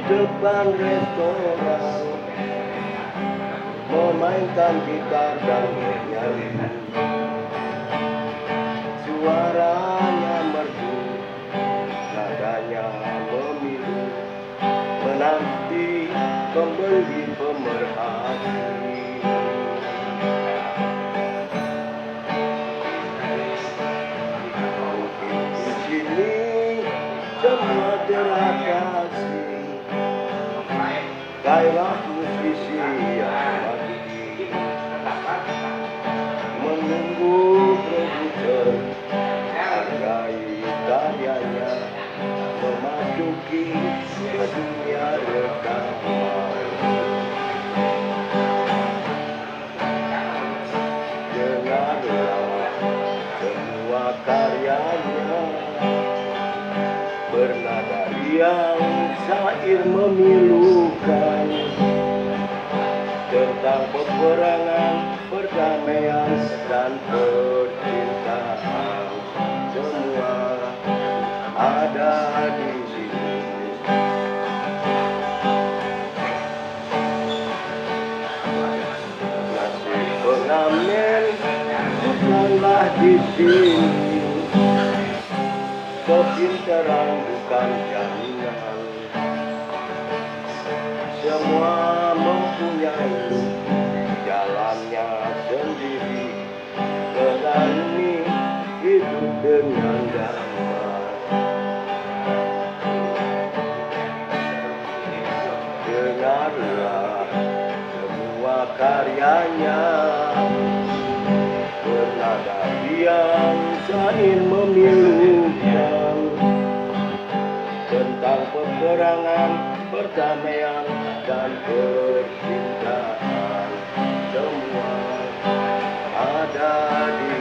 depan restoran, memainkan gitar dan bernyanyi. Suaranya merdu, nadanya memilu, menanti pembeli pemerhati. Di sini semua teratasi, gairah musisi yang mati, menunggu produser hargai karyanya, memasuki ke dunia rekaman. Dengarlah semua karyanya, bernada riang, syair memilukan, tentang peperangan, perdamaian, dan percintaan. Semua ada di sini. Nasib pengamen bukanlah di sini, kepintaran bukan jaminan. Semua mempunyai jalannya sendiri, menjalani hidup dengan damai. Dengarlah semua karyanya, bernada riang, syair memilukan, tentang peperangan, perdamaian, dan percintaan. Semua ada di